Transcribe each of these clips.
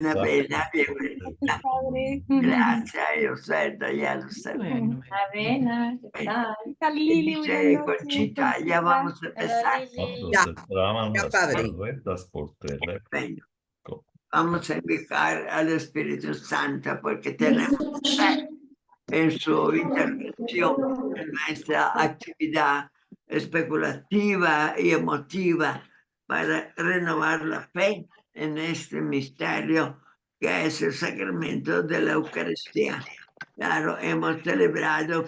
Isabela, bienvenida. Padre. Gracias, Yoselda, ya lo sabemos. Bueno, Avena, ¿qué tal? Lili, buenas Dice noches. Conchita, ya vamos a empezar. Lili. Quando si trovavano ya, a padre. Spallettas por telefono. Bueno, vamos a invitar al Espíritu Santo porque tenemos fe en su intervención en nuestra actividad especulativa y emotiva para renovar la fe en este misterio que es el sacramento de la Eucaristía. Claro, hemos celebrado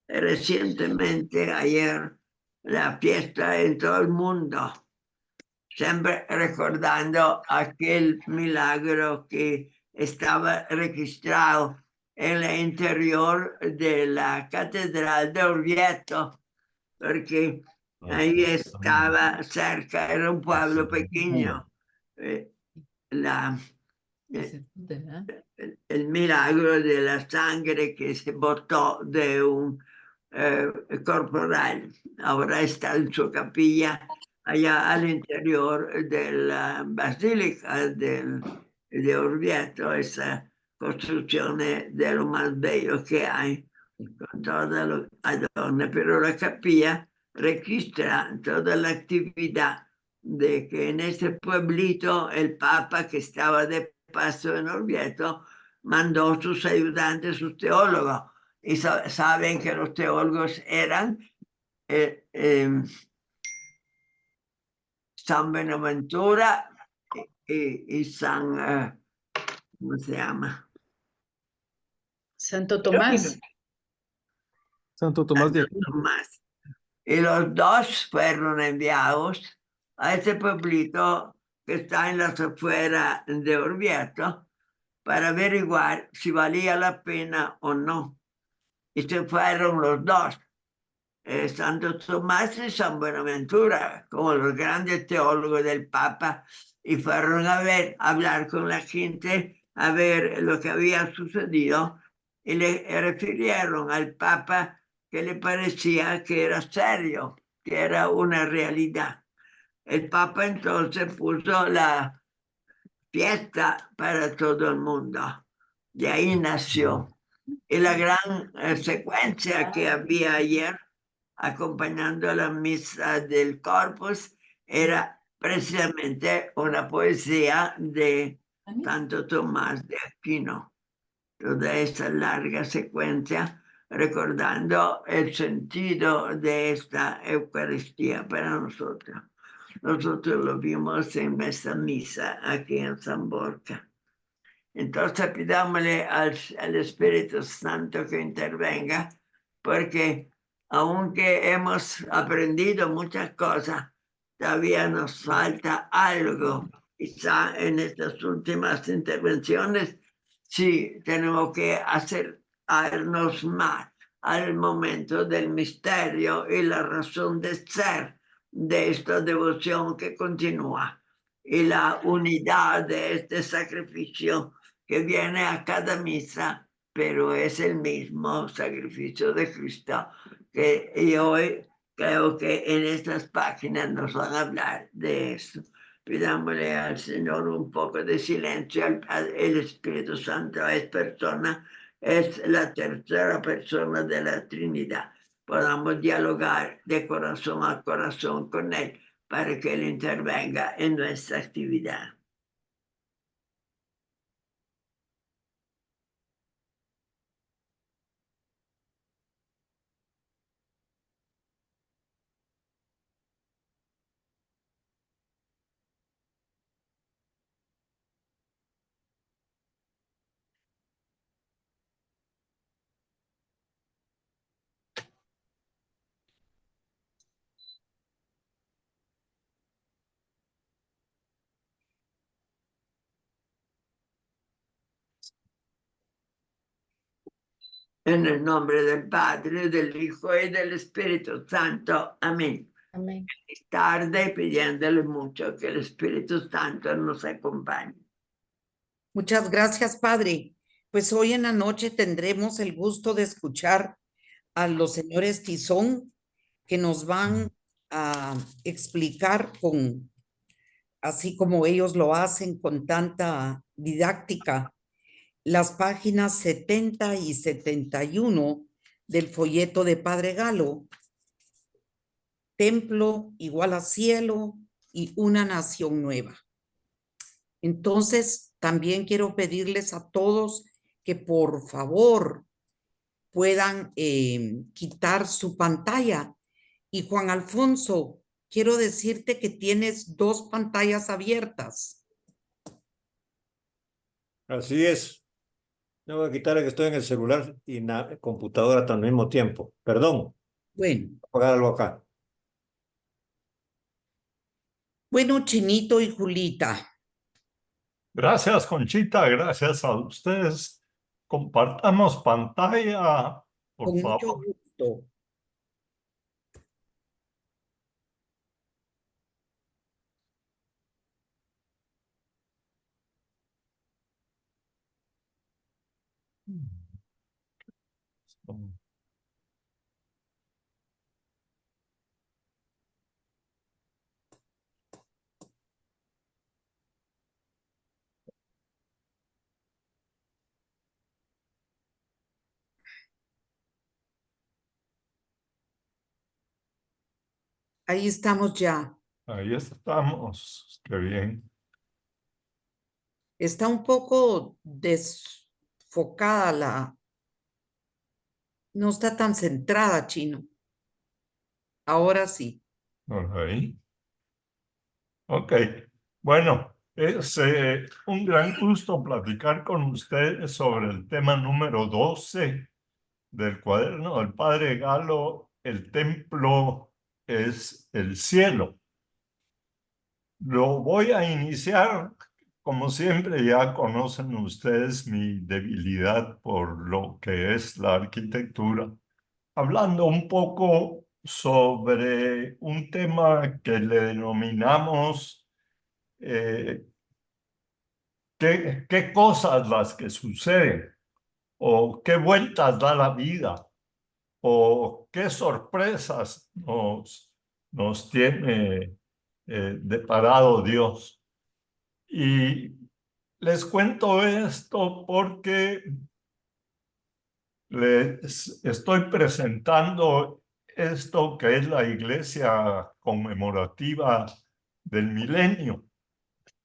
recientemente ayer la fiesta en todo el mundo, siempre recordando aquel milagro que estaba registrado en el interior de la Catedral de Orvieto, porque ahí estaba cerca, era un pueblo pequeño. El milagro de la sangre que se botó de un corporal. Ahora está en su capilla allá al interior de la basílica de Orvieto, esa construcción de lo más bello que hay, con toda los adornos, pero la capilla registra toda la actividad de que en ese pueblito el Papa, que estaba de paso en Orvieto, mandó sus ayudantes, sus teólogos, y saben que los teólogos eran San Benaventura y San, ¿cómo se llama? Santo Tomás. Santo Tomás de Aquino. Tomás. Y los dos fueron enviados a ese pueblito que está en las afueras de Orvieto para averiguar si valía la pena o no. Y se fueron los dos, Santo Tomás y San Buenaventura, como los grandes teólogos del Papa, y fueron a hablar con la gente, a ver lo que había sucedido, y le refirieron al Papa que le parecía que era serio, que era una realidad. El Papa entonces puso la fiesta para todo el mundo. De ahí nació. Y la gran secuencia que había ayer, acompañando la misa del Corpus, era precisamente una poesía de Santo Tomás de Aquino. Toda esta larga secuencia recordando el sentido de esta Eucaristía para nosotros. Nosotros lo vimos en esta misa aquí en San Borja. Entonces pidámosle al Espíritu Santo que intervenga, porque aunque hemos aprendido muchas cosas, todavía nos falta algo. Quizá en estas últimas intervenciones sí tenemos que acercarnos más al momento del misterio y la razón de ser de esta devoción que continúa y la unidad de este sacrificio que viene a cada misa, pero es el mismo sacrificio de Cristo, que y hoy creo que en estas páginas nos van a hablar de eso. Pidámosle al Señor un poco de silencio. El Espíritu Santo es persona, es la tercera persona de la Trinidad. Podamos dialogar de corazón a corazón con Él para que Él intervenga en nuestra actividad. En el nombre del Padre, del Hijo y del Espíritu Santo. Amén. Amén. Es tarde pidiéndole mucho que el Espíritu Santo nos acompañe. Muchas gracias, Padre. Pues hoy en la noche tendremos el gusto de escuchar a los señores Tizón, que nos van a explicar con así como ellos lo hacen con tanta didáctica, las páginas 70 y 71 del folleto de Padre Galo. Templo igual a cielo y una nación nueva. Entonces, también quiero pedirles a todos que por favor puedan quitar su pantalla. Y Juan Alfonso, quiero decirte que tienes 2 pantallas abiertas. Así es. No voy a quitar que estoy en el celular y la computadora al mismo tiempo. Perdón, Bueno, voy a poner algo acá. bueno, Chinito y Julita, Gracias, Conchita. Gracias a ustedes. Compartamos pantalla, por con mucho favor. gusto. Ahí estamos ya. Ahí estamos. Qué bien. Está un poco desfocada no está tan centrada, Chino. Ahora sí. Ahí. Ok. Bueno, es un gran gusto platicar con ustedes sobre el tema número 12 del cuaderno del Padre Galo. El templo es el cielo. Lo voy a iniciar, como siempre ya conocen ustedes mi debilidad por lo que es la arquitectura, hablando un poco sobre un tema que le denominamos qué cosas las que suceden o qué vueltas da la vida o qué sorpresas nos tiene deparado Dios. Y les cuento esto porque les estoy presentando esto que es la iglesia conmemorativa del milenio.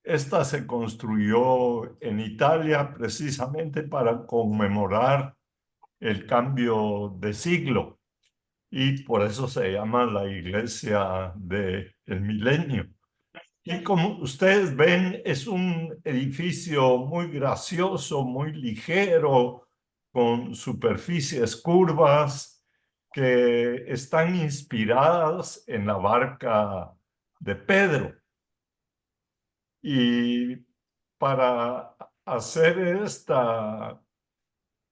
Esta se construyó en Italia precisamente para conmemorar el cambio de siglo y por eso se llama la iglesia del milenio. Y como ustedes ven, es un edificio muy gracioso, muy ligero, con superficies curvas que están inspiradas en la barca de Pedro. Y para hacer esta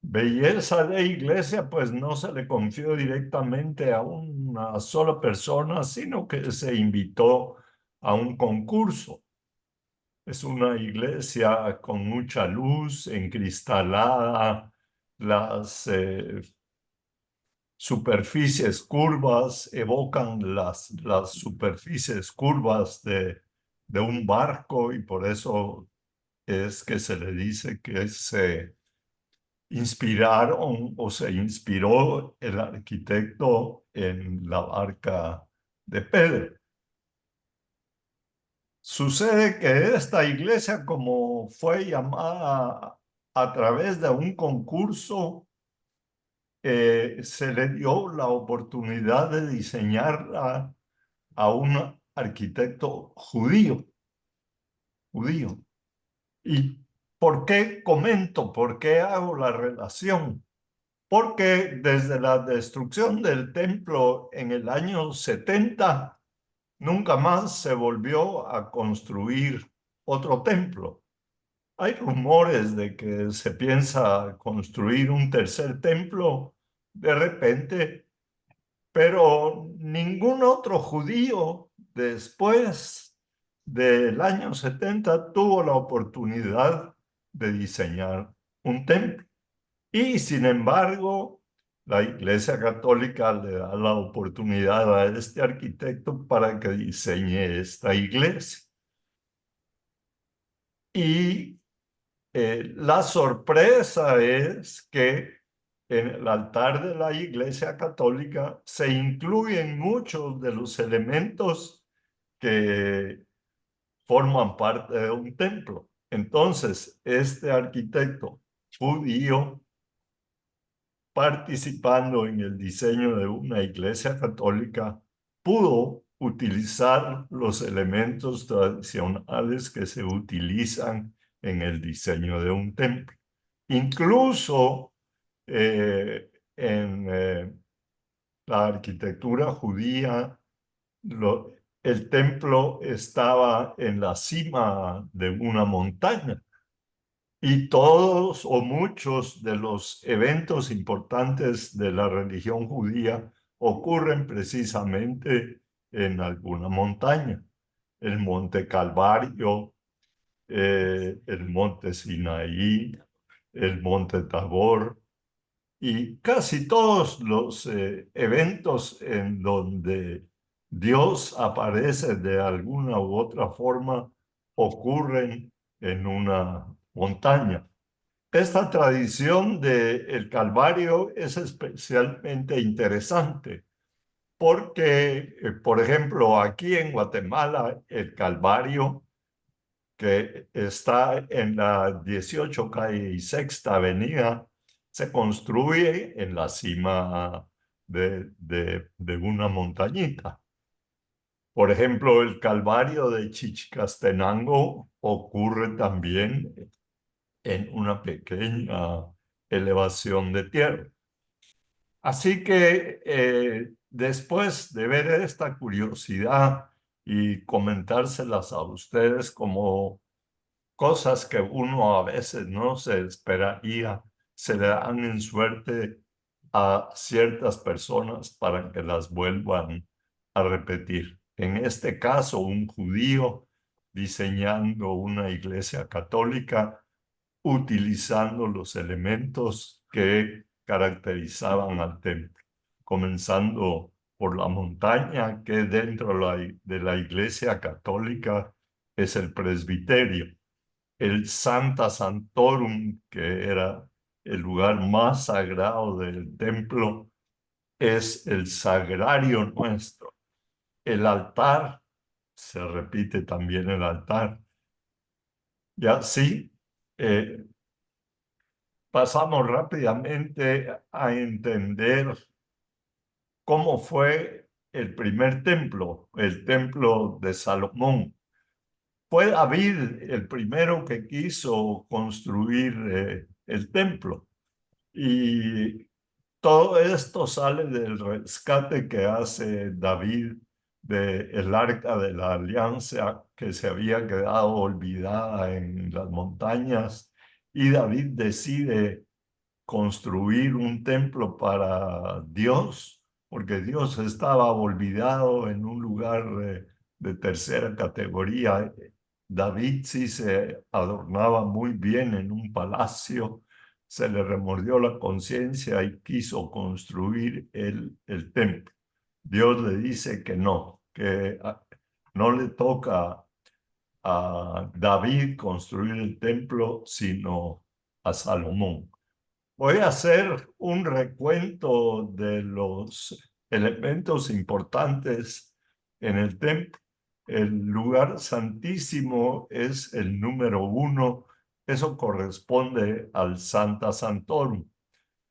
belleza de iglesia, pues no se le confió directamente a una sola persona, sino que se invitó a un concurso. Es una iglesia con mucha luz, encristalada, las superficies curvas evocan las superficies curvas de un barco y por eso es que se le dice que se inspiraron o se inspiró el arquitecto en la barca de Pedro. Sucede que esta iglesia, como fue llamada a través de un concurso, se le dio la oportunidad de diseñarla a un arquitecto judío. ¿Y por qué comento? ¿Por qué hago la relación? Porque desde la destrucción del templo en el año 70, nunca más se volvió a construir otro templo. Hay rumores de que se piensa construir un tercer templo de repente, pero ningún otro judío después del año 70 tuvo la oportunidad de diseñar un templo. Y sin embargo, la Iglesia Católica le da la oportunidad a este arquitecto para que diseñe esta iglesia. Y la sorpresa es que en el altar de la Iglesia Católica se incluyen muchos de los elementos que forman parte de un templo. Entonces, este arquitecto judío, participando en el diseño de una iglesia católica, pudo utilizar los elementos tradicionales que se utilizan en el diseño de un templo. Incluso en la arquitectura judía, el templo estaba en la cima de una montaña. Y todos o muchos de los eventos importantes de la religión judía ocurren precisamente en alguna montaña. El monte Calvario, el monte Sinaí, el monte Tabor, y casi todos los eventos en donde Dios aparece de alguna u otra forma ocurren en una montaña. Esta tradición del Calvario es especialmente interesante porque, por ejemplo, aquí en Guatemala, el Calvario, que está en la 18 calle y Sexta Avenida, se construye en la cima de una montañita. Por ejemplo, el Calvario de Chichicastenango ocurre también en una pequeña elevación de tierra. Así que después de ver esta curiosidad y comentárselas a ustedes como cosas que uno a veces no se esperaría, se le dan en suerte a ciertas personas para que las vuelvan a repetir. En este caso, un judío diseñando una iglesia católica utilizando los elementos que caracterizaban al templo, comenzando por la montaña que dentro de la iglesia católica es el presbiterio, el Sancta Sanctorum, que era el lugar más sagrado del templo, es el sagrario nuestro. El altar, se repite también el altar. Y así pasamos rápidamente a entender cómo fue el primer templo, el templo de Salomón. Fue David el primero que quiso construir el templo. Y todo esto sale del rescate que hace David del Arca de la Alianza, que se había quedado olvidada en las montañas, y David decide construir un templo para Dios, porque Dios estaba olvidado en un lugar de tercera categoría. David sí se adornaba muy bien en un palacio, se le remordió la conciencia y quiso construir el templo. Dios le dice que no, que no le toca a David construir el templo, sino a Salomón. Voy a hacer un recuento de los elementos importantes en el templo. El lugar santísimo es el número 1. Eso corresponde al Sancta Sanctorum.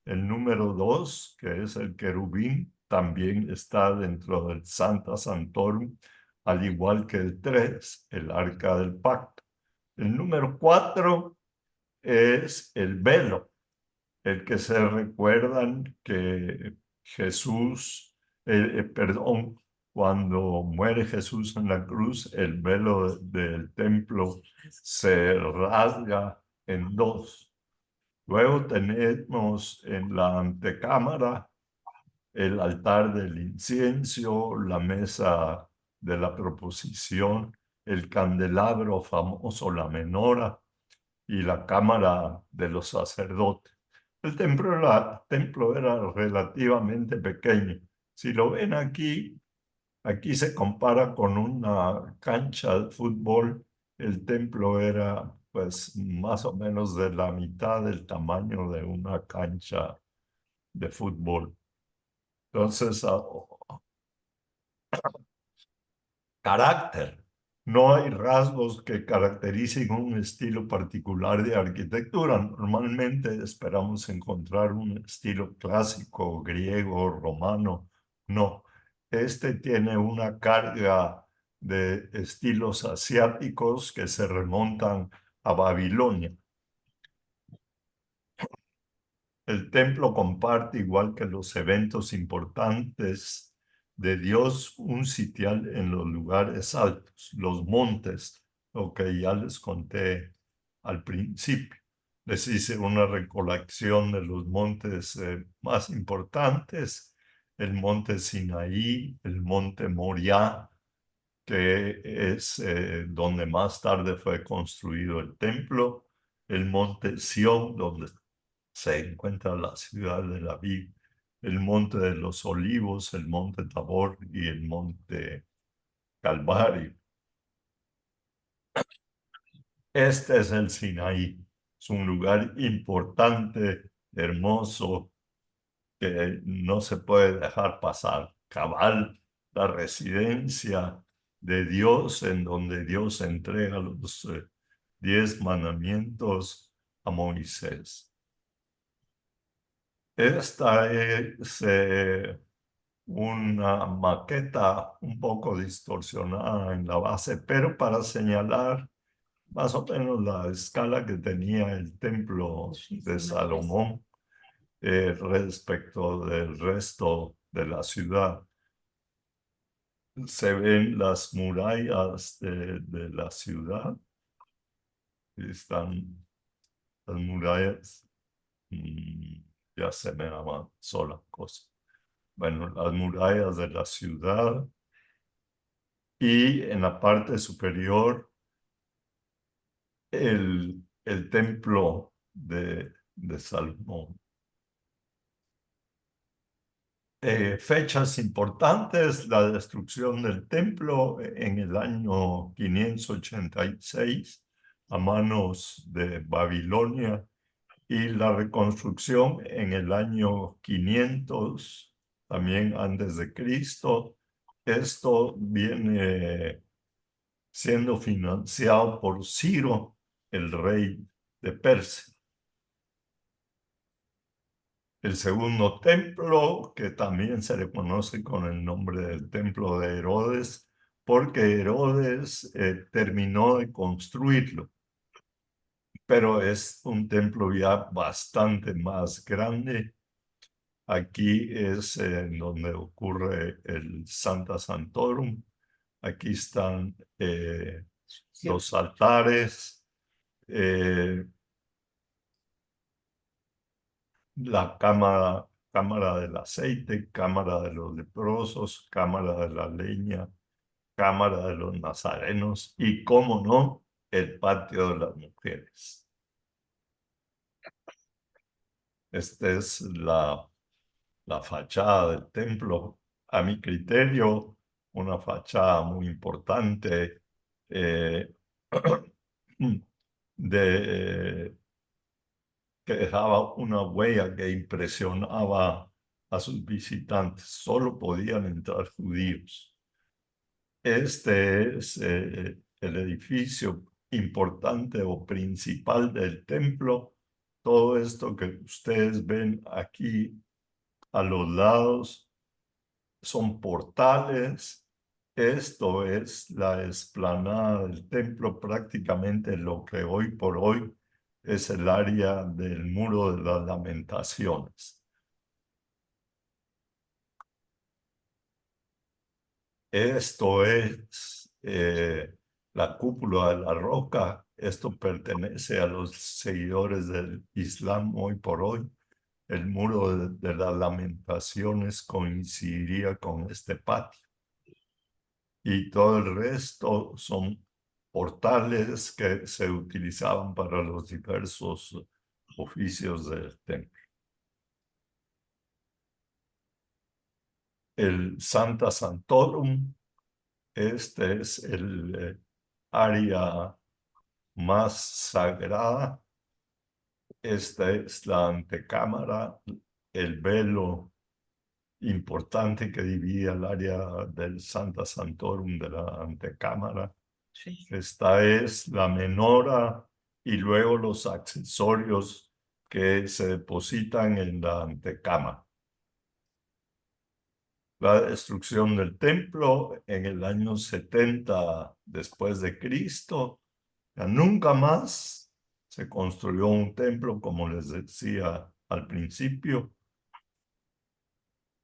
El número 2, que es el querubín, también está dentro del Sancta Sanctorum, al igual que el 3, el Arca del Pacto. El número 4 es el velo, el que se recuerdan que Jesús, cuando muere Jesús en la cruz, el velo del templo se rasga en dos. Luego tenemos en la antecámara el altar del incienso, la mesa de la proposición, el candelabro famoso, la menora, y la cámara de los sacerdotes. El templo era relativamente pequeño. Si lo ven aquí se compara con una cancha de fútbol. El templo era pues más o menos de la mitad del tamaño de una cancha de fútbol. Entonces, carácter. No hay rasgos que caractericen un estilo particular de arquitectura. Normalmente esperamos encontrar un estilo clásico, griego, romano. No, este tiene una carga de estilos asiáticos que se remontan a Babilonia. El templo comparte, igual que los eventos importantes de Dios, un sitial en los lugares altos, los montes, lo que ya les conté al principio. Les hice una recolección de los montes más importantes, el monte Sinaí, el monte Moriah, que es donde más tarde fue construido el templo, el monte Sión, donde se encuentra la ciudad de la vid, el monte de los olivos, el monte Tabor y el monte Calvario. Este es el Sinaí. Es un lugar importante, hermoso, que no se puede dejar pasar. Cabal, la residencia de Dios, en donde Dios entrega los 10 mandamientos a Moisés. Esta es una maqueta un poco distorsionada en la base, pero para señalar más o menos la escala que tenía el templo de Salomón respecto del resto de la ciudad. Se ven las murallas de la ciudad. Están las murallas. Ya se me llama sola cosa. Bueno, las murallas de la ciudad, y en la parte superior el templo de Salomón. Fechas importantes: la destrucción del templo en el año 586 a manos de Babilonia, y la reconstrucción en el año 500 también antes de Cristo. Esto viene siendo financiado por Ciro, el rey de Persia. El segundo templo, que también se le conoce con el nombre del templo de Herodes, porque Herodes terminó de construirlo, pero es un templo ya bastante más grande. Aquí es donde ocurre el Sancta Sanctorum. Aquí están los altares, la cámara del aceite, cámara de los leprosos, cámara de la leña, cámara de los nazarenos y, cómo no, el patio de las mujeres. Esta es la fachada del templo. A mi criterio, una fachada muy importante que dejaba una huella que impresionaba a sus visitantes. Solo podían entrar judíos. Este es el edificio importante o principal del templo. Todo esto que ustedes ven aquí a los lados son portales. Esto es la explanada del templo, prácticamente lo que hoy por hoy es el área del Muro de las Lamentaciones. Esto es la cúpula de la roca. Esto pertenece a los seguidores del Islam hoy por hoy. El Muro de las Lamentaciones coincidiría con este patio. Y todo el resto son portales que se utilizaban para los diversos oficios del templo. El Sancta Sanctorum, este es el área más sagrada. Esta es la antecámara, el velo importante que divide el área del Sancta Sanctorum de la antecámara. Sí. Esta es la menora y luego los accesorios que se depositan en la antecámara. La destrucción del templo en el año 70 después de Cristo. Ya nunca más se construyó un templo, como les decía al principio.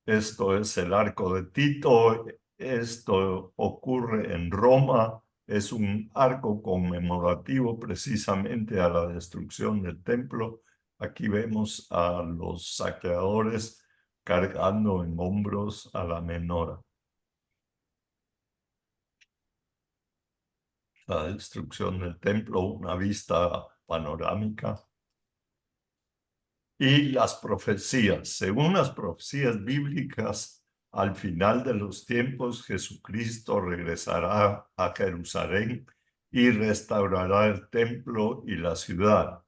Esto es el Arco de Tito. Esto ocurre en Roma. Es un arco conmemorativo precisamente a la destrucción del templo. Aquí vemos a los saqueadores cargando en hombros a la menora. La destrucción del templo, una vista panorámica. Y las profecías. Según las profecías bíblicas, al final de los tiempos, Jesucristo regresará a Jerusalén y restaurará el templo y la ciudad.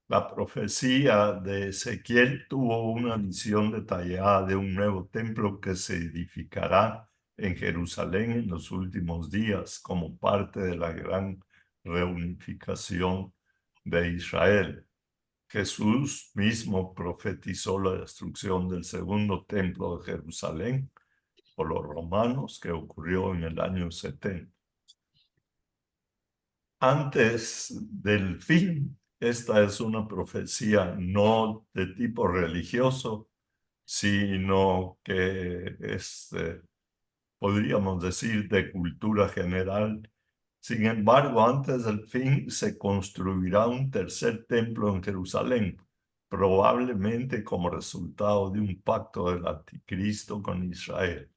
La profecía de Ezequiel tuvo una visión detallada de un nuevo templo que se edificará en Jerusalén en los últimos días como parte de la gran reunificación de Israel. Jesús mismo profetizó la destrucción del segundo templo de Jerusalén por los romanos, que ocurrió en el año 70. Antes del fin, esta es una profecía no de tipo religioso, sino que es, podríamos decir, de cultura general. Sin embargo, antes del fin se construirá un tercer templo en Jerusalén, probablemente como resultado de un pacto del anticristo con Israel.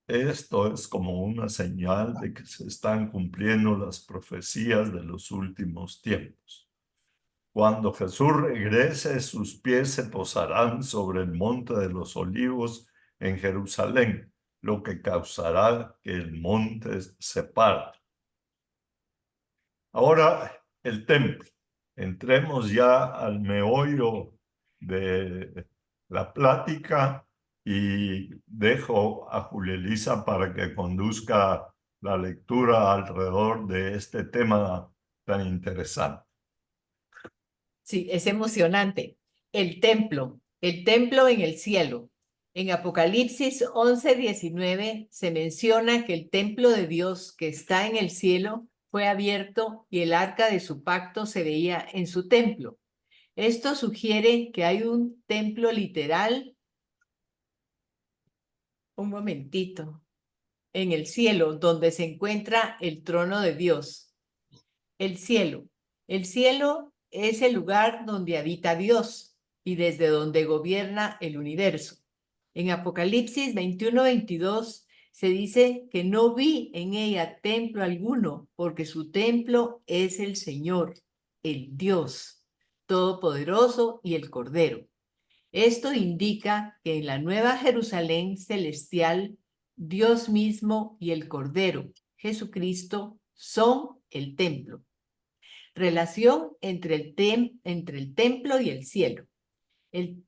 Esto es como una señal de que se están cumpliendo las profecías de los últimos tiempos. Cuando Jesús regrese, sus pies se posarán sobre el monte de los olivos en Jerusalén, lo que causará que el monte se parta. Ahora, el templo. Entremos ya al meollo de la plática y dejo a Julia Elisa para que conduzca la lectura alrededor de este tema tan interesante. Sí, es emocionante. El templo en el cielo. En Apocalipsis 11:19 se menciona que el templo de Dios que está en el cielo fue abierto y el arca de su pacto se veía en su templo. Esto sugiere que hay un templo literal, un momentito, en el cielo donde se encuentra el trono de Dios. El cielo. El cielo es el lugar donde habita Dios y desde donde gobierna el universo. En Apocalipsis 21:22 se dice que no vi en ella templo alguno, porque su templo es el Señor, el Dios Todopoderoso y el Cordero. Esto indica que en la nueva Jerusalén celestial, Dios mismo y el Cordero, Jesucristo, son el templo. Relación entre el templo y el cielo. El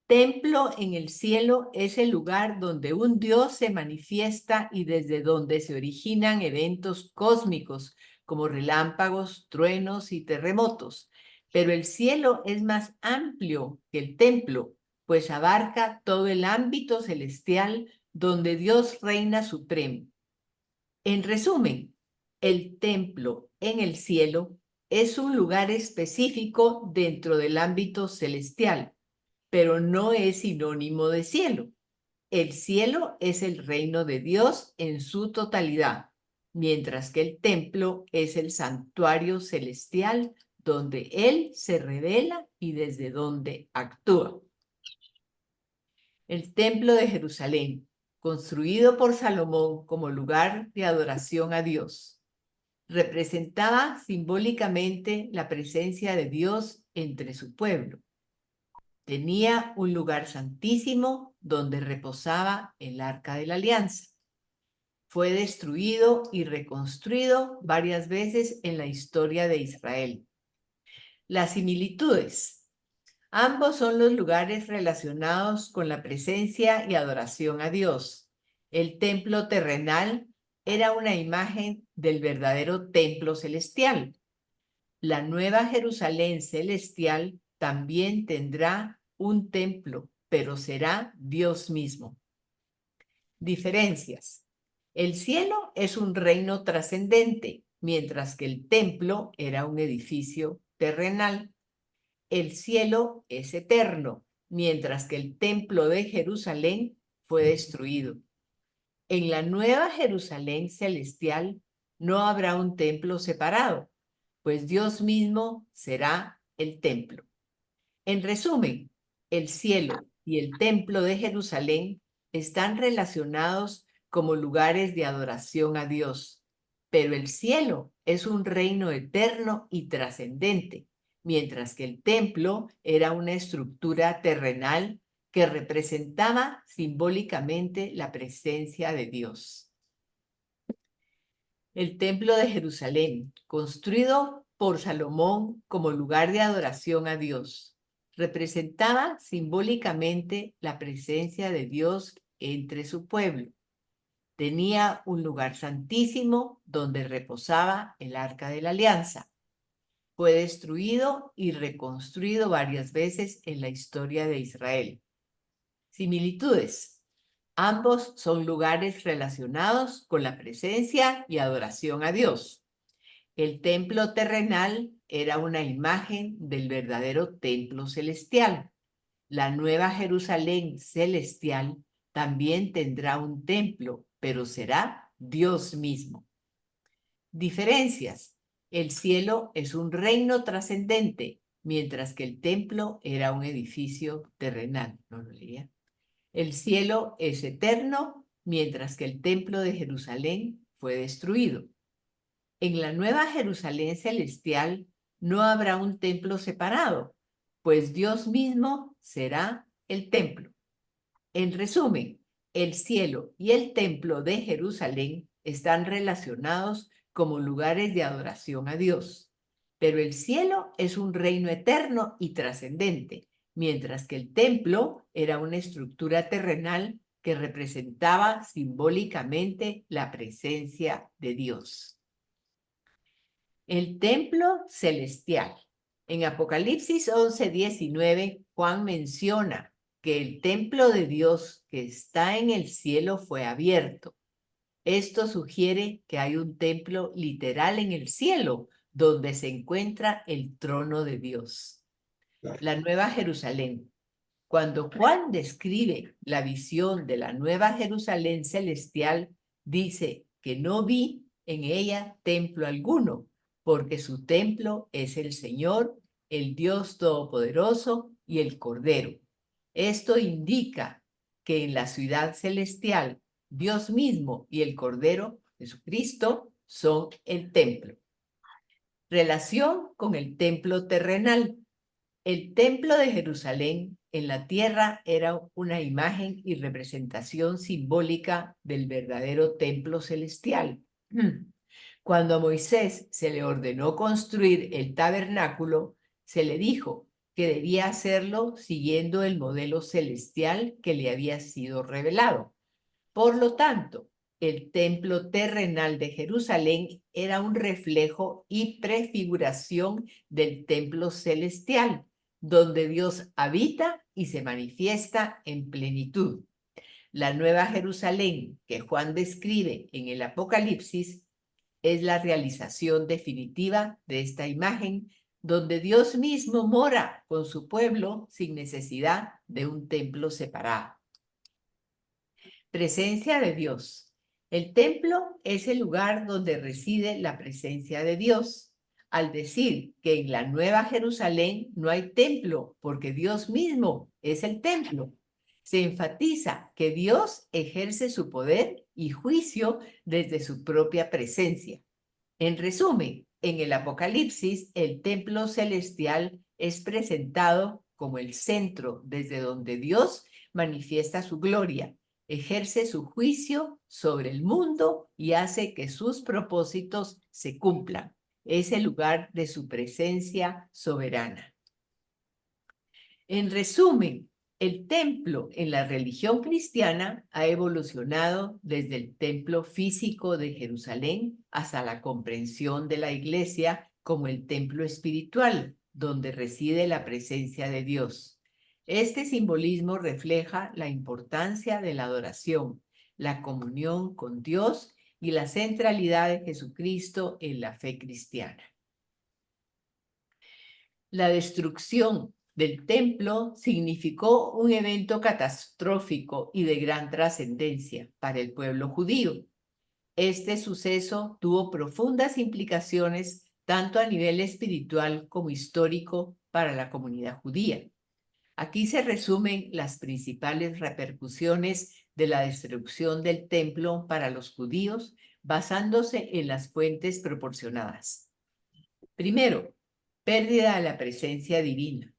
templo en el cielo es el lugar donde un Dios se manifiesta y desde donde se originan eventos cósmicos como relámpagos, truenos y terremotos. Pero el cielo es más amplio que el templo, pues abarca todo el ámbito celestial donde Dios reina supremo. En resumen, el templo en el cielo es un lugar específico dentro del ámbito celestial, pero no es sinónimo de cielo. El cielo es el reino de Dios en su totalidad, mientras que el templo es el santuario celestial donde Él se revela y desde donde actúa. El templo de Jerusalén, construido por Salomón como lugar de adoración a Dios, representaba simbólicamente la presencia de Dios entre su pueblo. Tenía un lugar santísimo donde reposaba el Arca de la Alianza. fue destruido y reconstruido varias veces en la historia de Israel. Las similitudes. Ambos son los lugares relacionados con la presencia y adoración a Dios. El templo terrenal era una imagen del verdadero templo celestial. La nueva Jerusalén celestial también tendrá un templo, pero será Dios mismo. Diferencias. El cielo es un reino trascendente, mientras que el templo era un edificio terrenal. El cielo es eterno, mientras que el templo de Jerusalén fue destruido. En la nueva Jerusalén celestial no habrá un templo separado, pues Dios mismo será el templo. En resumen, el cielo y el templo de Jerusalén están relacionados como lugares de adoración a Dios, pero el cielo es un reino eterno y trascendente, mientras que el templo era una estructura terrenal que representaba simbólicamente la presencia de Dios. El templo de Jerusalén, construido por Salomón como lugar de adoración a Dios, representaba simbólicamente la presencia de Dios entre su pueblo. Tenía un lugar santísimo donde reposaba el Arca de la Alianza. Fue destruido y reconstruido varias veces en la historia de Israel. Similitudes. Ambos son lugares relacionados con la presencia y adoración a Dios. El templo terrenal era una imagen del verdadero templo celestial. La nueva Jerusalén celestial también tendrá un templo, pero será Dios mismo. Diferencias. El cielo es un reino trascendente, mientras que el templo era un edificio terrenal. ¿No lo leía? El cielo es eterno, mientras que el templo de Jerusalén fue destruido. En la nueva Jerusalén celestial no habrá un templo separado, pues Dios mismo será el templo. En resumen, el cielo y el templo de Jerusalén están relacionados como lugares de adoración a Dios, pero el cielo es un reino eterno y trascendente, mientras que el templo era una estructura terrenal que representaba simbólicamente la presencia de Dios. El templo celestial. En Apocalipsis 11:19, Juan menciona que el templo de Dios que está en el cielo fue abierto. Esto sugiere que hay un templo literal en el cielo, donde se encuentra el trono de Dios. La Nueva Jerusalén. Cuando Juan describe la visión de la Nueva Jerusalén celestial, dice que no vi en ella templo alguno, porque su templo es el Señor, el Dios Todopoderoso y el Cordero. Esto indica que en la ciudad celestial, Dios mismo y el Cordero, Jesucristo, son el templo. Relación con el templo terrenal. El templo de Jerusalén en la tierra era una imagen y representación simbólica del verdadero templo celestial. Cuando a Moisés se le ordenó construir el tabernáculo, se le dijo que debía hacerlo siguiendo el modelo celestial que le había sido revelado. Por lo tanto, el templo terrenal de Jerusalén era un reflejo y prefiguración del templo celestial, donde Dios habita y se manifiesta en plenitud. La Nueva Jerusalén que Juan describe en el Apocalipsis es la realización definitiva de esta imagen, donde Dios mismo mora con su pueblo sin necesidad de un templo separado. Presencia de Dios. El templo es el lugar donde reside la presencia de Dios. Al decir que en la Nueva Jerusalén no hay templo porque Dios mismo es el templo, se enfatiza que Dios ejerce su poder y juicio desde su propia presencia. En resumen, en el Apocalipsis, el templo celestial es presentado como el centro desde donde Dios manifiesta su gloria, ejerce su juicio sobre el mundo y hace que sus propósitos se cumplan. Es el lugar de su presencia soberana. En resumen, el templo en la religión cristiana ha evolucionado desde el templo físico de Jerusalén hasta la comprensión de la iglesia como el templo espiritual, donde reside la presencia de Dios. Este simbolismo refleja la importancia de la adoración, la comunión con Dios y la centralidad de Jesucristo en la fe cristiana. La destrucción del templo significó un evento catastrófico y de gran trascendencia para el pueblo judío. Este suceso tuvo profundas implicaciones tanto a nivel espiritual como histórico para la comunidad judía. Aquí se resumen las principales repercusiones de la destrucción del templo para los judíos, basándose en las fuentes proporcionadas. Primero, pérdida de la presencia divina.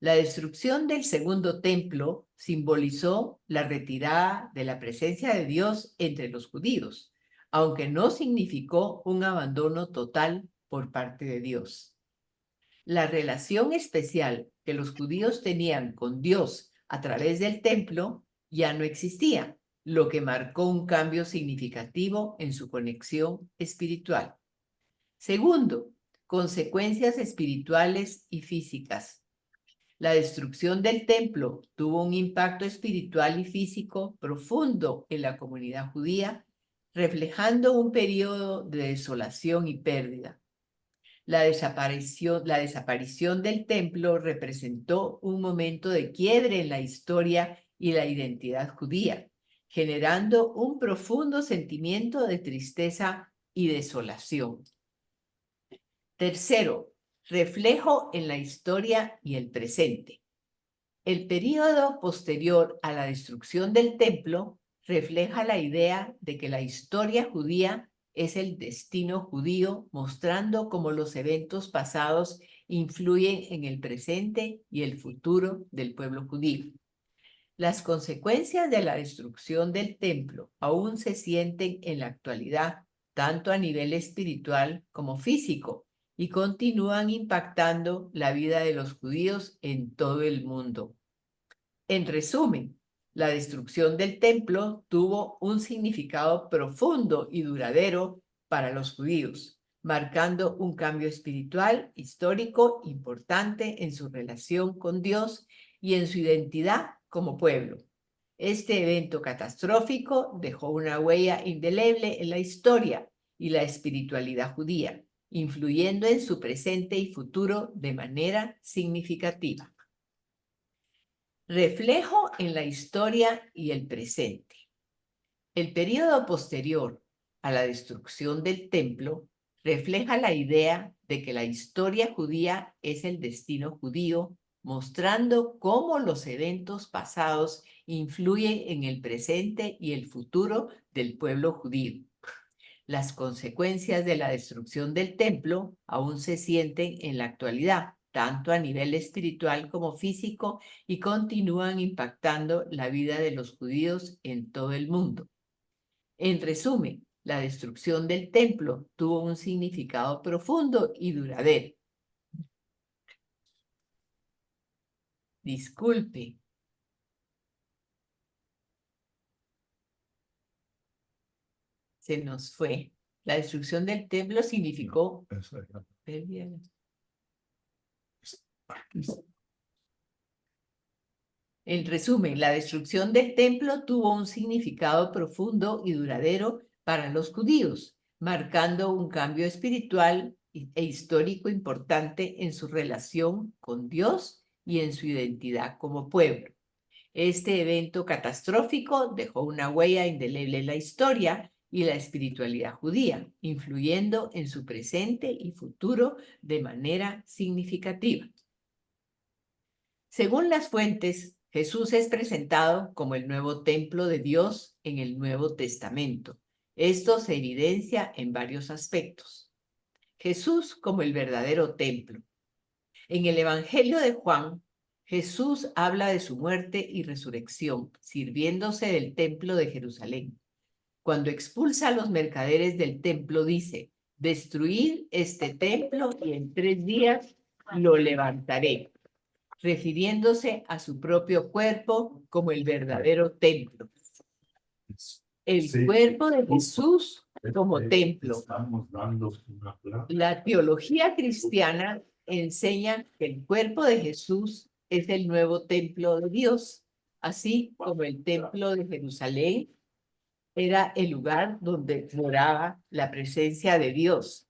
La destrucción del segundo templo simbolizó la retirada de la presencia de Dios entre los judíos, aunque no significó un abandono total por parte de Dios. La relación especial que los judíos tenían con Dios a través del templo ya no existía, lo que marcó un cambio significativo en su conexión espiritual. Segundo, consecuencias espirituales y físicas. La destrucción del templo tuvo un impacto espiritual y físico profundo en la comunidad judía, reflejando un periodo de desolación y pérdida. La desaparición del templo representó un momento de quiebre en la historia y la identidad judía, generando un profundo sentimiento de tristeza y desolación. Tercero, reflejo en la historia y el presente. El período posterior a la destrucción del templo refleja la idea de que la historia judía es el destino judío, mostrando cómo los eventos pasados influyen en el presente y el futuro del pueblo judío. Las consecuencias de la destrucción del templo aún se sienten en la actualidad, tanto a nivel espiritual como físico, y continúan impactando la vida de los judíos en todo el mundo. En resumen, la destrucción del templo tuvo un significado profundo y duradero para los judíos, marcando un cambio espiritual, histórico, importante en su relación con Dios y en su identidad como pueblo. Este evento catastrófico dejó una huella indeleble en la historia y la espiritualidad judía, influyendo en su presente y futuro de manera significativa. Reflejo en la historia y el presente. El período posterior a la destrucción del templo refleja la idea de que la historia judía es el destino judío, mostrando cómo los eventos pasados influyen en el presente y el futuro del pueblo judío. Las consecuencias de la destrucción del templo aún se sienten en la actualidad, tanto a nivel espiritual como físico, y continúan impactando la vida de los judíos en todo el mundo. En resumen, la destrucción del templo tuvo un significado profundo y duradero. Disculpe. Se nos fue. La destrucción del templo significó pérdida. En resumen, la destrucción del templo tuvo un significado profundo y duradero para los judíos, marcando un cambio espiritual e histórico importante en su relación con Dios y en su identidad como pueblo. Este evento catastrófico dejó una huella indeleble en la historia y la espiritualidad judía, influyendo en su presente y futuro de manera significativa. Según las fuentes, Jesús es presentado como el nuevo templo de Dios en el Nuevo Testamento. Esto se evidencia en varios aspectos. Jesús como el verdadero templo. En el Evangelio de Juan, Jesús habla de su muerte y resurrección, sirviéndose del templo de Jerusalén. Cuando expulsa a los mercaderes del templo, dice: destruid este templo y en 3 días lo levantaré, refiriéndose a su propio cuerpo como el verdadero templo. El Sí. cuerpo de Jesús como templo. Estamos dando una clase. La teología cristiana enseña que el cuerpo de Jesús es el nuevo templo de Dios, así como el templo de Jerusalén era el lugar donde moraba la presencia de Dios.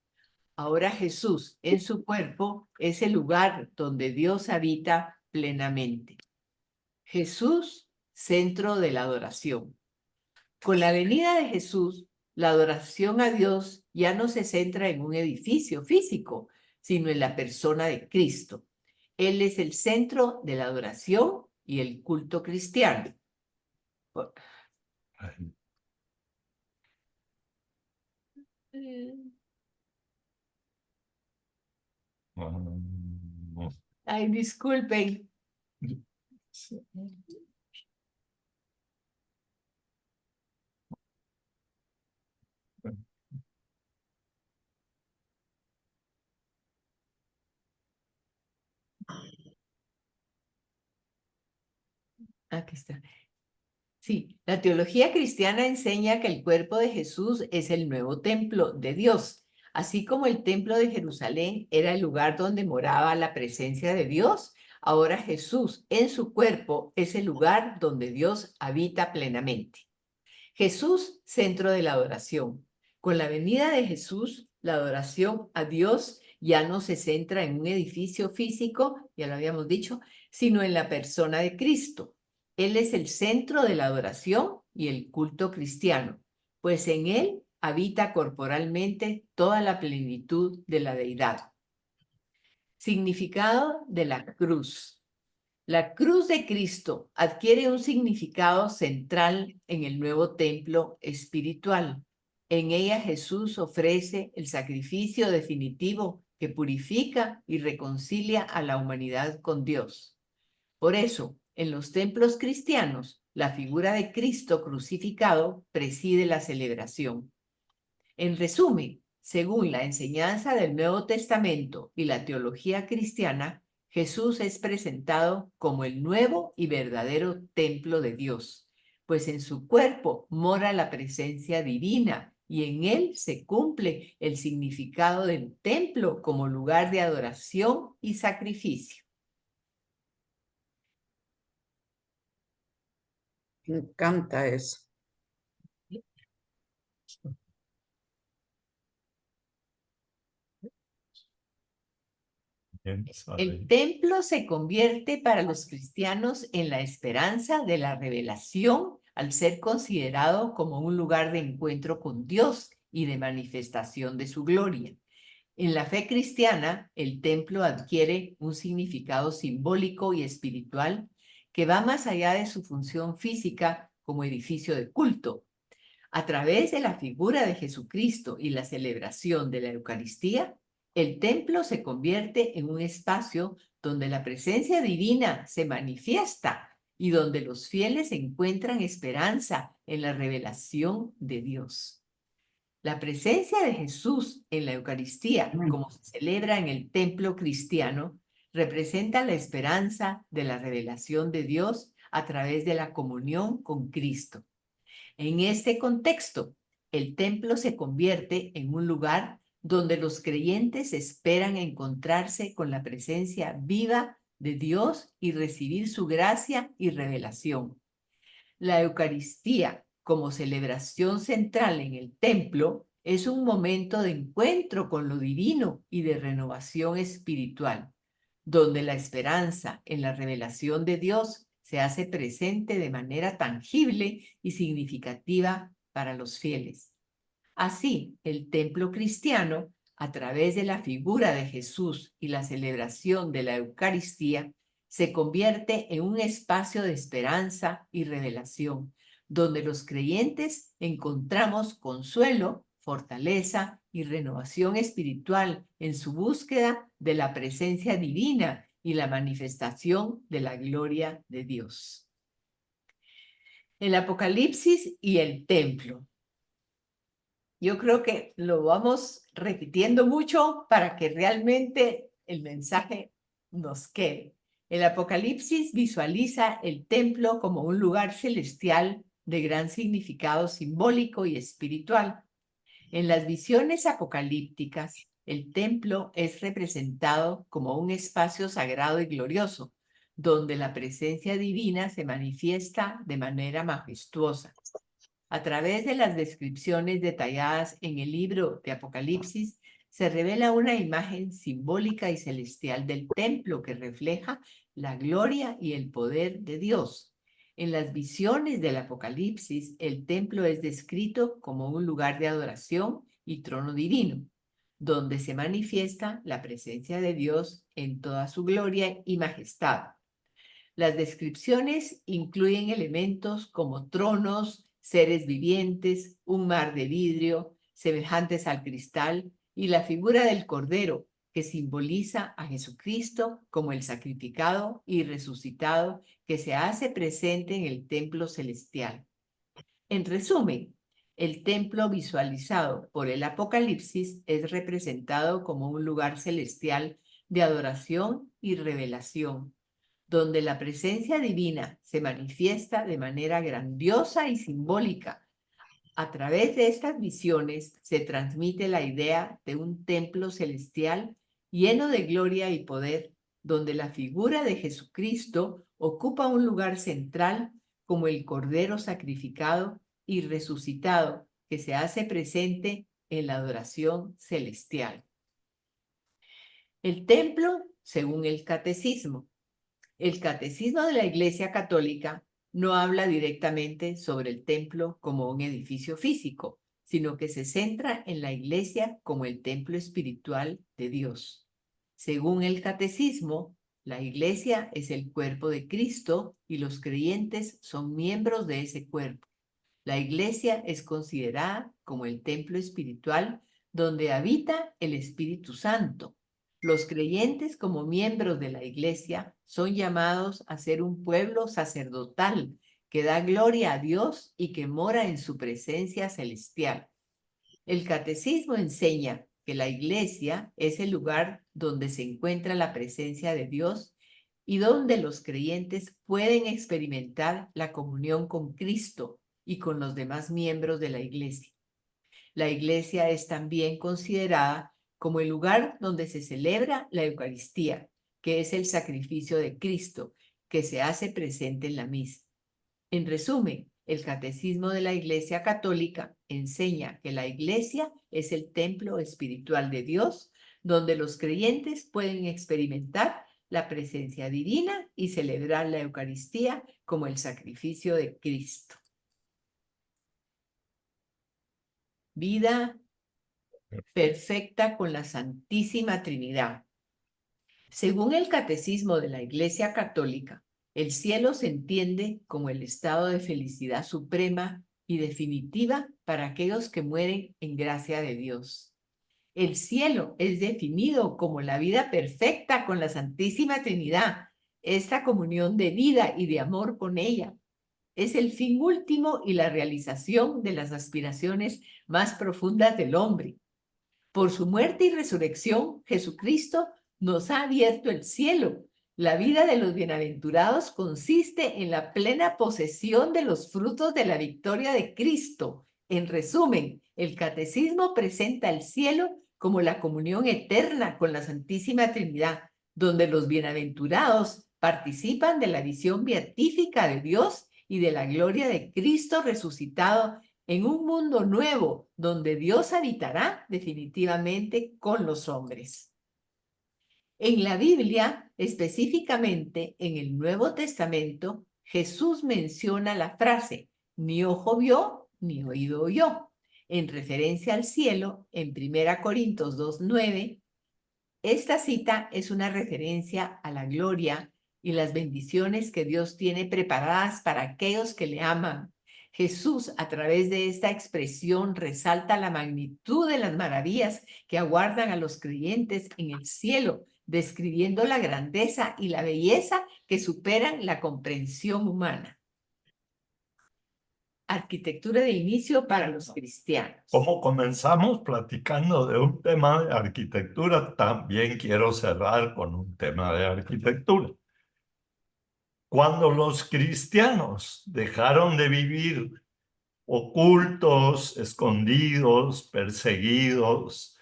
Ahora Jesús en su cuerpo es el lugar donde Dios habita plenamente. Jesús, centro de la adoración. Con la venida de Jesús, la adoración a Dios ya no se centra en un edificio físico, sino en la persona de Cristo. Él es el centro de la adoración y el culto cristiano. Ay, disculpen. Aquí está. Sí, la teología cristiana enseña que el cuerpo de Jesús es el nuevo templo de Dios. Así como el templo de Jerusalén era el lugar donde moraba la presencia de Dios, ahora Jesús en su cuerpo es el lugar donde Dios habita plenamente. Jesús, centro de la adoración. Con la venida de Jesús, la adoración a Dios ya no se centra en un edificio físico, ya lo habíamos dicho, sino en la persona de Cristo. Él es el centro de la adoración y el culto cristiano, pues en él habita corporalmente toda la plenitud de la deidad. Significado de la cruz. La cruz de Cristo adquiere un significado central en el nuevo templo espiritual. En ella Jesús ofrece el sacrificio definitivo que purifica y reconcilia a la humanidad con Dios. Por eso, en los templos cristianos, la figura de Cristo crucificado preside la celebración. En resumen, según la enseñanza del Nuevo Testamento y la teología cristiana, Jesús es presentado como el nuevo y verdadero templo de Dios, pues en su cuerpo mora la presencia divina y en él se cumple el significado del templo como lugar de adoración y sacrificio. Me encanta eso. El templo se convierte para los cristianos en la esperanza de la revelación al ser considerado como un lugar de encuentro con Dios y de manifestación de su gloria. En la fe cristiana, el templo adquiere un significado simbólico y espiritual que va más allá de su función física como edificio de culto. A través de la figura de Jesucristo y la celebración de la Eucaristía, el templo se convierte en un espacio donde la presencia divina se manifiesta y donde los fieles encuentran esperanza en la revelación de Dios. La presencia de Jesús en la Eucaristía, como se celebra en el templo cristiano, representa la esperanza de la revelación de Dios a través de la comunión con Cristo. En este contexto, el templo se convierte en un lugar donde los creyentes esperan encontrarse con la presencia viva de Dios y recibir su gracia y revelación. La Eucaristía, como celebración central en el templo, es un momento de encuentro con lo divino y de renovación espiritual, donde la esperanza en la revelación de Dios se hace presente de manera tangible y significativa para los fieles. Así, el templo cristiano, a través de la figura de Jesús y la celebración de la Eucaristía, se convierte en un espacio de esperanza y revelación, donde los creyentes encontramos consuelo, fortaleza y renovación espiritual en su búsqueda de la presencia divina y la manifestación de la gloria de Dios. El Apocalipsis y el templo. Yo creo que lo vamos repitiendo mucho para que realmente el mensaje nos quede. El Apocalipsis visualiza el templo como un lugar celestial de gran significado simbólico y espiritual. En las visiones apocalípticas, el templo es representado como un espacio sagrado y glorioso, donde la presencia divina se manifiesta de manera majestuosa. A través de las descripciones detalladas en el libro de Apocalipsis, se revela una imagen simbólica y celestial del templo que refleja la gloria y el poder de Dios. En las visiones del Apocalipsis, el templo es descrito como un lugar de adoración y trono divino, donde se manifiesta la presencia de Dios en toda su gloria y majestad. Las descripciones incluyen elementos como tronos, seres vivientes, un mar de vidrio, semejantes al cristal, y la figura del Cordero, que simboliza a Jesucristo como el sacrificado y resucitado que se hace presente en el templo celestial. En resumen, el templo visualizado por el Apocalipsis es representado como un lugar celestial de adoración y revelación, donde la presencia divina se manifiesta de manera grandiosa y simbólica. A través de estas visiones se transmite la idea de un templo celestial lleno de gloria y poder, donde la figura de Jesucristo ocupa un lugar central como el Cordero sacrificado y resucitado que se hace presente en la adoración celestial. El templo, según el Catecismo. El Catecismo de la Iglesia Católica no habla directamente sobre el templo como un edificio físico, sino que se centra en la Iglesia como el templo espiritual de Dios. Según el Catecismo, la Iglesia es el cuerpo de Cristo y los creyentes son miembros de ese cuerpo. La Iglesia es considerada como el templo espiritual donde habita el Espíritu Santo. Los creyentes como miembros de la Iglesia son llamados a ser un pueblo sacerdotal que da gloria a Dios y que mora en su presencia celestial. El Catecismo enseña que la Iglesia es el lugar donde se encuentra la presencia de Dios y donde los creyentes pueden experimentar la comunión con Cristo y con los demás miembros de la Iglesia. La Iglesia es también considerada como el lugar donde se celebra la Eucaristía, que es el sacrificio de Cristo, que se hace presente en la misa. En resumen, el Catecismo de la Iglesia Católica enseña que la Iglesia es el templo espiritual de Dios, donde los creyentes pueden experimentar la presencia divina y celebrar la Eucaristía como el sacrificio de Cristo. Vida perfecta con la Santísima Trinidad. Según el Catecismo de la Iglesia Católica, el cielo se entiende como el estado de felicidad suprema y definitiva para aquellos que mueren en gracia de Dios. El cielo es definido como la vida perfecta con la Santísima Trinidad, esta comunión de vida y de amor con ella. Es el fin último y la realización de las aspiraciones más profundas del hombre. Por su muerte y resurrección, Jesucristo nos ha abierto el cielo. La vida de los bienaventurados consiste en la plena posesión de los frutos de la victoria de Cristo. En resumen, el Catecismo presenta el cielo como la comunión eterna con la Santísima Trinidad, donde los bienaventurados participan de la visión beatífica de Dios y de la gloria de Cristo resucitado en un mundo nuevo donde Dios habitará definitivamente con los hombres. En la Biblia, específicamente en el Nuevo Testamento, Jesús menciona la frase, ni ojo vio, ni oído oyó, en referencia al cielo en 1 Corintios 2:9. Esta cita es una referencia a la gloria y las bendiciones que Dios tiene preparadas para aquellos que le aman. Jesús, a través de esta expresión, resalta la magnitud de las maravillas que aguardan a los creyentes en el cielo, describiendo la grandeza y la belleza que superan la comprensión humana. Arquitectura de inicio para los cristianos. Como comenzamos platicando de un tema de arquitectura, también quiero cerrar con un tema de arquitectura. Cuando los cristianos dejaron de vivir ocultos, escondidos, perseguidos,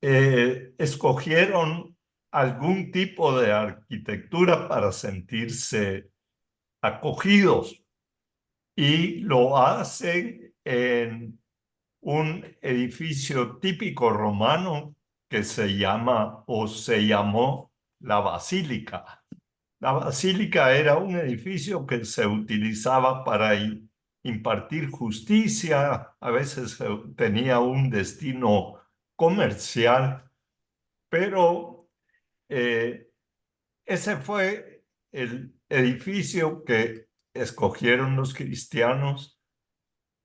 escogieron algún tipo de arquitectura para sentirse acogidos y lo hacen en un edificio típico romano que se llama o se llamó la Basílica. La Basílica era un edificio que se utilizaba para impartir justicia, a veces tenía un destino comercial, pero ese fue el edificio que escogieron los cristianos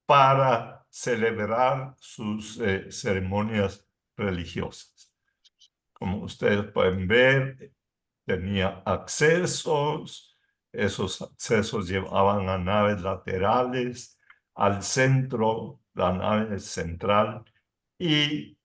para celebrar sus ceremonias religiosas. Como ustedes pueden ver, tenía accesos, esos accesos llevaban a naves laterales, al centro, la nave central, y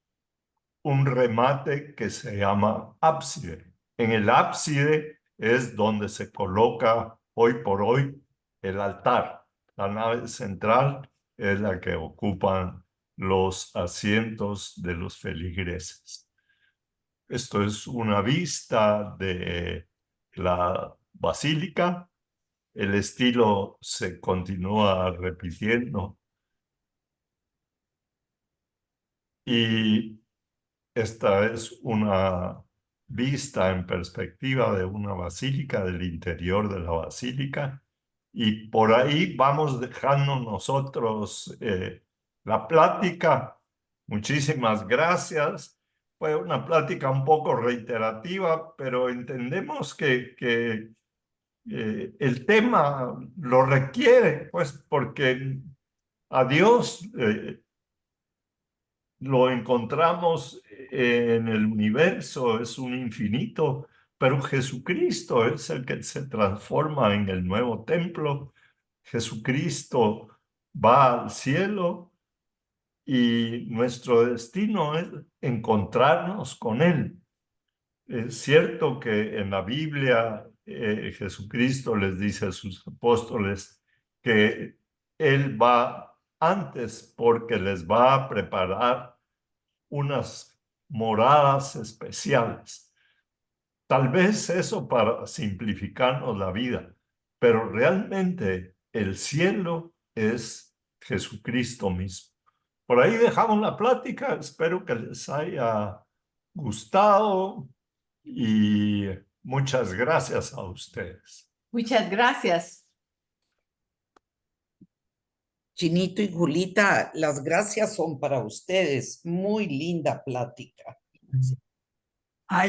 un remate que se llama ábside. En el ábside es donde se coloca hoy por hoy el altar. La nave central es la que ocupan los asientos de los feligreses. Esto es una vista de la basílica. El estilo se continúa repitiendo. Y esta es una vista en perspectiva de una basílica, del interior de la basílica. Y por ahí vamos dejando nosotros la plática. Muchísimas gracias. Fue una plática un poco reiterativa, pero entendemos que el tema lo requiere, pues porque a Dios lo encontramos en el universo, es un infinito, pero Jesucristo es el que se transforma en el nuevo templo. Jesucristo va al cielo y nuestro destino es encontrarnos con Él. Es cierto que en la Biblia Jesucristo les dice a sus apóstoles que Él va antes porque les va a preparar unas moradas especiales. Tal vez eso para simplificarnos la vida, pero realmente el cielo es Jesucristo mismo. Por ahí dejamos la plática, espero que les haya gustado y muchas gracias a ustedes. Muchas gracias. Chinito y Julita, las gracias son para ustedes. Muy linda plática.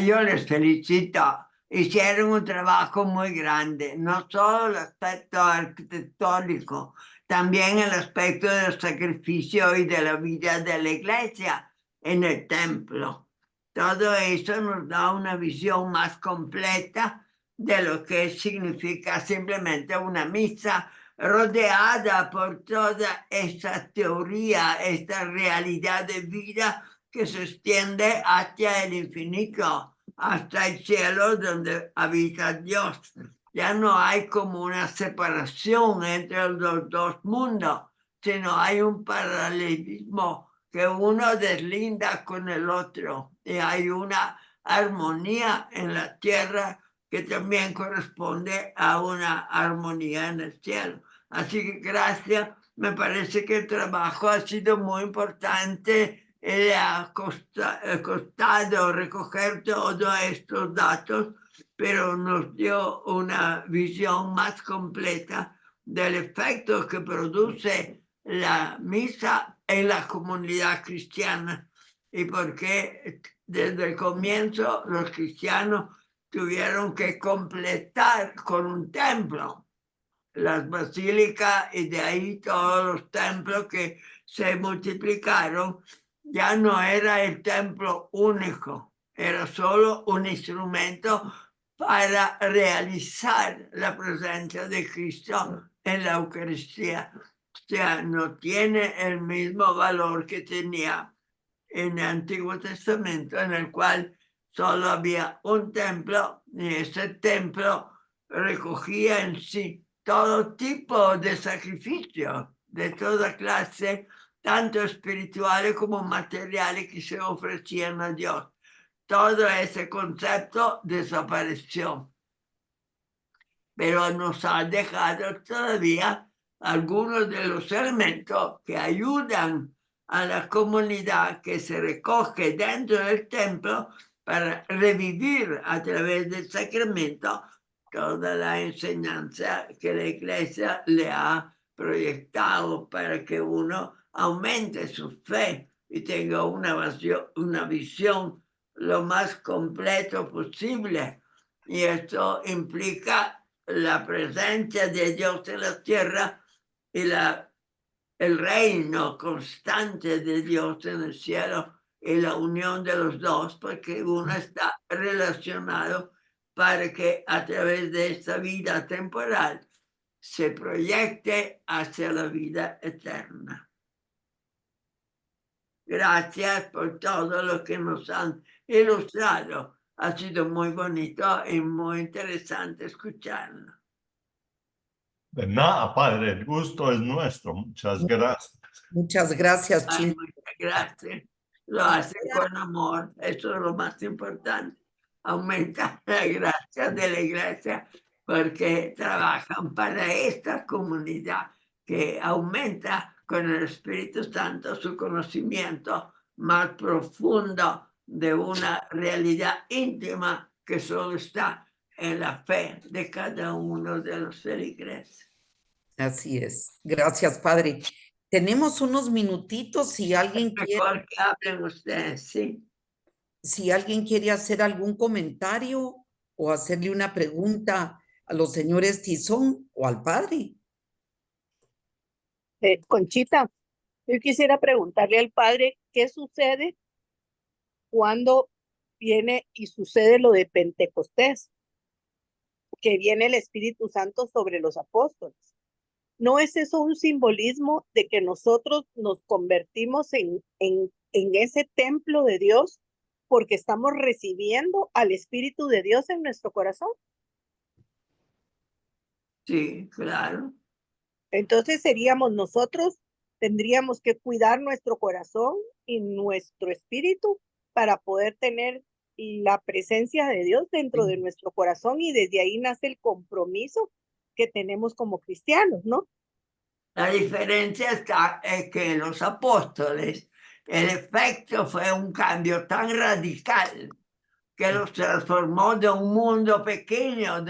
Yo les felicito. Hicieron un trabajo muy grande, no solo el aspecto arquitectónico, también el aspecto del sacrificio y de la vida de la iglesia en el templo. Todo eso nos da una visión más completa de lo que significa simplemente una misa rodeada por toda esa teoría, esta realidad de vida que se extiende hacia el infinito, hasta el cielo donde habita Dios. Ya no hay como una separación entre los dos mundos, sino hay un paralelismo que uno deslinda con el otro y hay una armonía en la tierra que también corresponde a una armonía en el cielo. Así que gracias, me parece que el trabajo ha sido muy importante. Le ha costado recoger todos estos datos, pero nos dio una visión más completa del efecto que produce la misa en la comunidad cristiana y por qué desde el comienzo los cristianos tuvieron que completar con un templo las basílicas y de ahí todos los templos que se multiplicaron. Ya no era el templo único, era solo un instrumento para realizar la presencia de Cristo en la Eucaristía. O sea, no tiene el mismo valor que tenía en el Antiguo Testamento, en el cual solo había un templo y ese templo recogía en sí todo tipo de sacrificios de toda clase, tanto espirituales como materiales, que se ofrecían a Dios. Todo ese concepto desapareció, pero nos ha dejado todavía algunos de los elementos que ayudan a la comunidad que se recoge dentro del templo para revivir a través del sacramento toda la enseñanza que la Iglesia le ha proyectado para que uno aumente su fe y tenga una visión lo más completo posible. Y esto implica la presencia de Dios en la tierra y el reino constante de Dios en el cielo y la unión de los dos, porque uno está relacionado para que a través de esta vida temporal se proyecte hacia la vida eterna. Gracias por todo lo que nos han ilustrado. Ha sido muy bonito y muy interesante escucharlo. De nada, Padre, el gusto es nuestro. Muchas gracias. Muchas gracias, Ay, Chino. muchas gracias. Lo hace con amor. Eso es lo más importante. Aumenta la gracia de la iglesia porque trabajan para esta comunidad que aumenta con el Espíritu Santo su conocimiento más profundo de una realidad íntima que solo está en la fe de cada uno de los feligreses. Así es. Gracias, Padre. Tenemos unos minutitos si alguien quiere, Mejor que hablen ustedes, sí. si alguien quiere hacer algún comentario o hacerle una pregunta a los señores Tizón o al Padre. Conchita, yo quisiera preguntarle al padre qué sucede cuando viene y sucede lo de Pentecostés, que viene el Espíritu Santo sobre los apóstoles. ¿No es eso un simbolismo de que nosotros nos convertimos en ese templo de Dios porque estamos recibiendo al Espíritu de Dios en nuestro corazón? Sí, claro. Entonces seríamos nosotros, tendríamos que cuidar nuestro corazón y nuestro espíritu para poder tener la presencia de Dios dentro de nuestro corazón, y desde ahí nace el compromiso que tenemos como cristianos, ¿no? La diferencia está en que los apóstoles, el efecto fue un cambio tan radical que los transformó de un mundo pequeño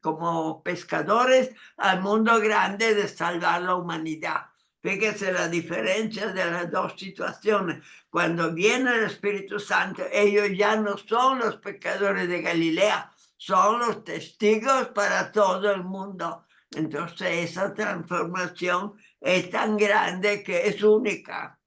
como pescadores al mundo grande de salvar la humanidad. Fíjese la diferencia de las dos situaciones. Cuando viene el Espíritu Santo, ellos ya no son los pescadores de Galilea, son los testigos para todo el mundo. Entonces esa transformación es tan grande que es única,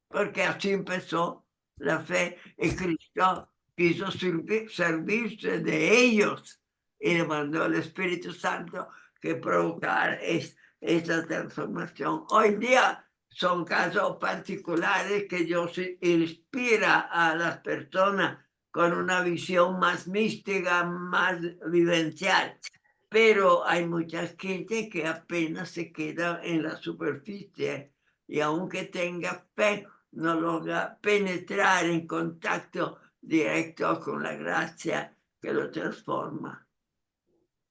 porque así empezó la fe en Cristo. Quiso servirse de ellos y le mandó el Espíritu Santo que provocar esa transformación. Hoy día son casos particulares que Dios inspira a las personas con una visión más mística, más vivencial. Pero hay mucha gente que apenas se queda en la superficie y aunque tenga fe, no logra penetrar en contacto directo con la gracia que lo transforma.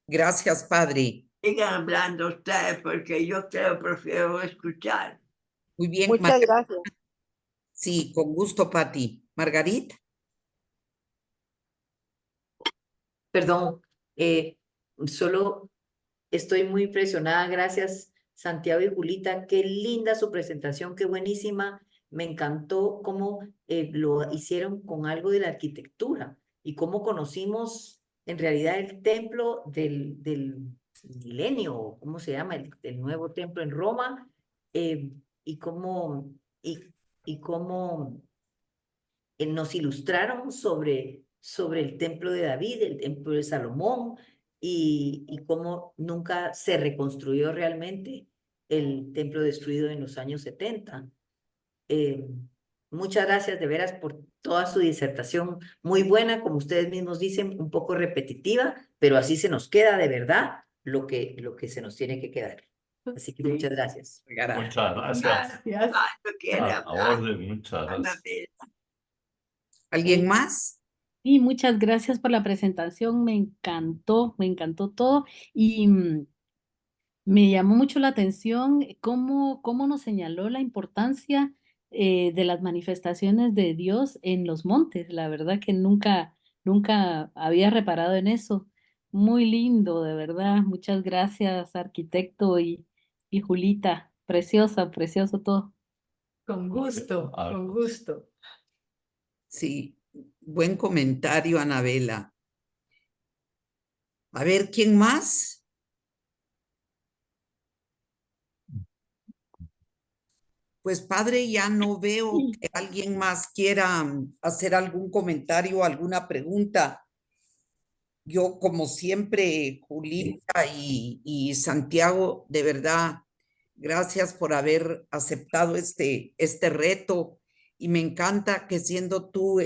Gracias, Padre. Sigan hablando ustedes porque yo prefiero escuchar. Muy bien. Muchas gracias. Sí, con gusto, Pati. Margarita. Perdón, solo estoy muy impresionada. Gracias, Santiago y Julita. Qué linda su presentación, qué buenísima. Me encantó cómo lo hicieron con algo de la arquitectura y cómo conocimos en realidad el templo del milenio, ¿cómo se llama? El nuevo templo en Roma, y cómo nos ilustraron sobre sobre el templo de David, el templo de Salomón, y cómo nunca se reconstruyó realmente el templo destruido en los años 70. Muchas gracias de veras por toda su disertación, muy buena, como ustedes mismos dicen, un poco repetitiva, pero así se nos queda de verdad lo que se nos tiene que quedar. Así que muchas gracias. Muchas gracias. Gracias. ¿Cuándo quiere A la hablar? orden, muchas gracias. Anabela? ¿Alguien más? Sí, muchas gracias por la presentación, me encantó todo y me llamó mucho la atención cómo nos señaló la importancia de las manifestaciones de Dios en los montes. La verdad que nunca había reparado en eso. Muy lindo, de verdad. Muchas gracias, arquitecto y Julita. Precioso todo. Con gusto, con gusto. Sí, buen comentario, Anabela. A ver, ¿quién más? Pues padre, ya no veo que alguien más quiera hacer algún comentario, alguna pregunta. Yo, como siempre, Julita y Santiago, de verdad, gracias por haber aceptado este reto. Y me encanta que siendo tú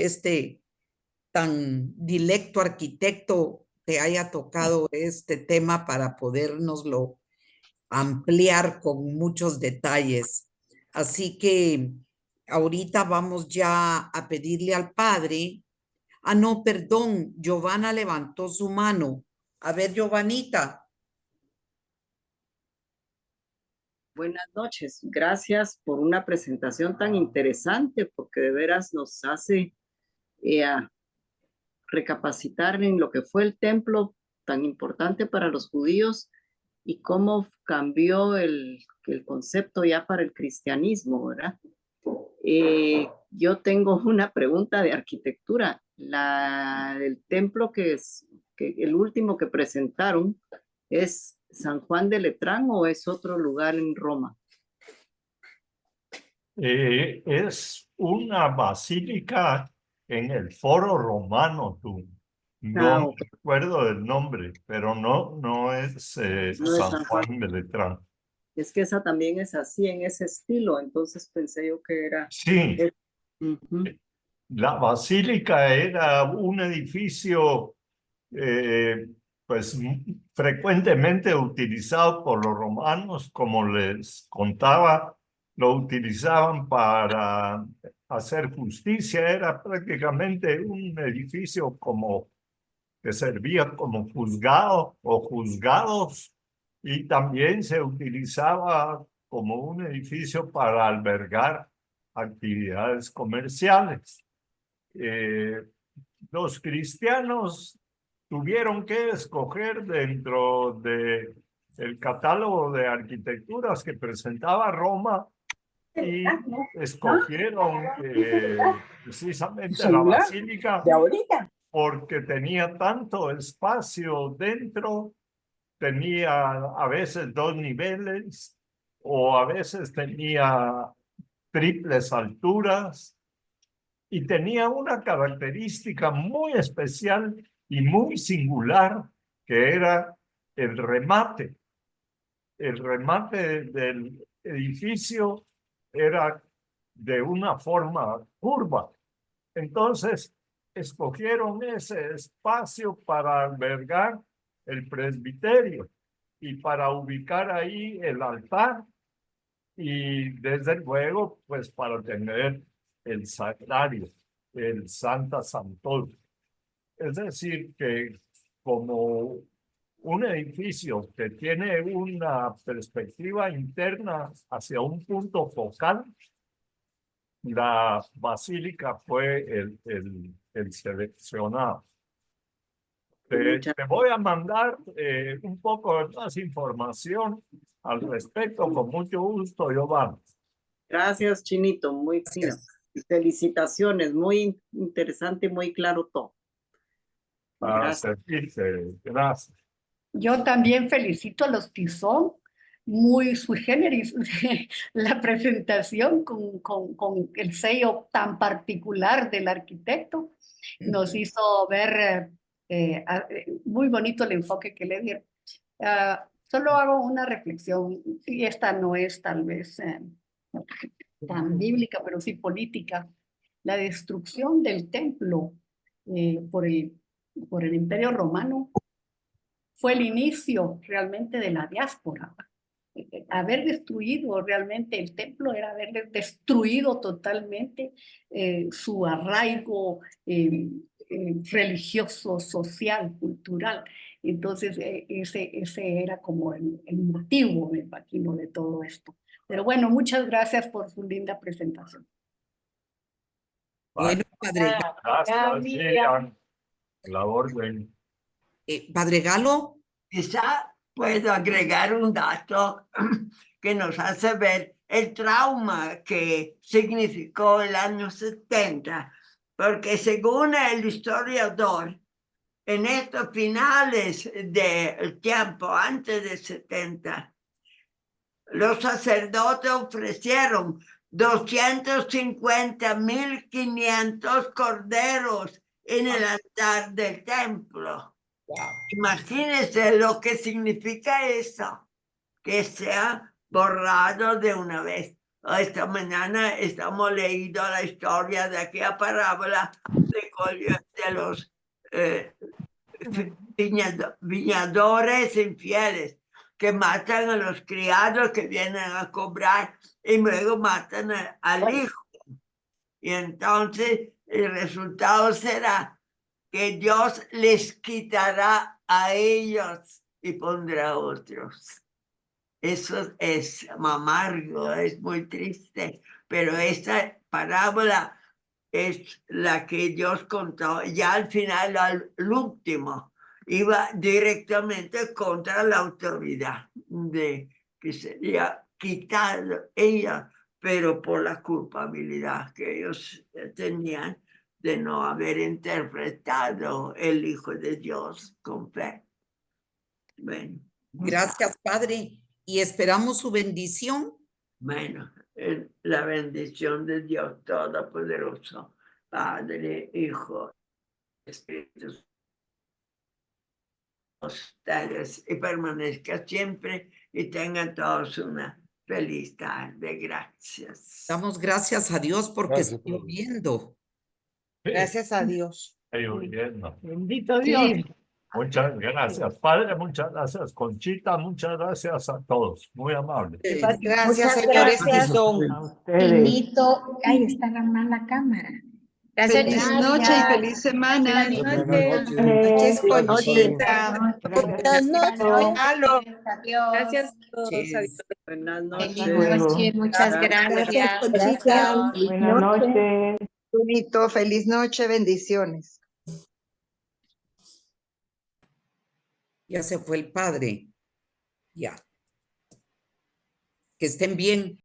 tan dilecto arquitecto, te haya tocado este tema para podérnoslo ampliar con muchos detalles. Así que ahorita vamos ya a pedirle al padre. Ah, no, perdón, Giovanna levantó su mano. A ver, Giovanita. Buenas noches, gracias por una presentación tan interesante, porque de veras nos hace a recapacitar en lo que fue el templo tan importante para los judíos y cómo cambió el concepto ya para el cristianismo, ¿verdad? Yo tengo una pregunta de arquitectura. El templo que el último que presentaron, ¿es San Juan de Letrán o es otro lugar en Roma? Es una basílica en el Foro Romano, tú. No ok. recuerdo el nombre, pero no es No es San San Juan de Letrán. Es que esa también es así, en ese estilo, entonces pensé yo que era... Sí, la basílica era un edificio pues frecuentemente utilizado por los romanos, como les contaba, lo utilizaban para hacer justicia, era prácticamente un edificio como que servía como juzgado o juzgados, y también se utilizaba como un edificio para albergar actividades comerciales. Los cristianos tuvieron que escoger dentro del catálogo de arquitecturas que presentaba Roma y escogieron precisamente la basílica porque tenía tanto espacio dentro, tenía a veces 2 niveles o a veces tenía triples alturas y tenía una característica muy especial y muy singular que era el remate. El remate del edificio era de una forma curva. Entonces, escogieron ese espacio para albergar el presbiterio y para ubicar ahí el altar y desde luego, pues para tener el sagrario, el Santa Santorum. Es decir, que como un edificio que tiene una perspectiva interna hacia un punto focal, la basílica fue el seleccionado. Te voy a mandar un poco más información al respecto, con mucho gusto, Giovanni. Gracias, Chinito, muy fino. Felicitaciones, muy interesante y muy claro todo. Para servirte, gracias. Yo también felicito a los Tizón muy sui generis la presentación con el sello tan particular del arquitecto. Nos hizo ver muy bonito el enfoque que le dieron. Solo hago una reflexión, y esta no es tal vez tan bíblica, pero sí política. La destrucción del templo por el Imperio Romano fue el inicio realmente de la diáspora. Haber destruido realmente el templo era haber destruido totalmente su arraigo religioso, social, cultural. Entonces, ese era como el motivo, me imagino, de todo esto. Pero bueno, muchas gracias por su linda presentación. Bueno, Padre, Gracias, Miriam. La orden. Padre Galo. Quizá puedo agregar un dato que nos hace ver el trauma que significó el año 70, porque según el historiador, en estos finales del tiempo, antes del 70, los sacerdotes ofrecieron 250,500 corderos en el altar del templo. Imagínense lo que significa eso, que sea borrado de una vez. Esta mañana estamos leyendo la historia de aquella parábola de los viñadores infieles que matan a los criados que vienen a cobrar y luego matan al hijo. Y entonces el resultado será que Dios les quitará a ellos y pondrá a otros. Eso es amargo, es muy triste, pero esta parábola es la que Dios contó. Ya al final, al último, iba directamente contra la autoridad, de que sería quitado ella, pero por la culpabilidad que ellos tenían de no haber interpretado el Hijo de Dios con fe. Bueno. Gracias, Padre, y esperamos su bendición. Bueno, la bendición de Dios Todopoderoso, Padre, Hijo, Espíritu, ustedes y permanezca siempre y tengan todos una feliz tarde. Gracias. Damos gracias a Dios porque Gracias, está lloviendo. Gracias a Dios. Bendito Dios. Sí. Muchas gracias, Padre. Muchas gracias, Conchita. Muchas gracias a todos. Muy amable. Gracias, señor Espindón. A ustedes. Benito, ay, está la mala cámara. Gracias, Feliz gracias. noche y feliz semana. Buenas Buenas noches. noches. Conchita. Buenas noches. Halo. Adiós. Gracias a todos. Yes. Adiós. Buenas Feliz noches. noche, muchas Gracias. gracias. Conchita. Buenas noches. Benito, feliz noche, bendiciones. Ya se fue el Padre. Ya. Que estén bien.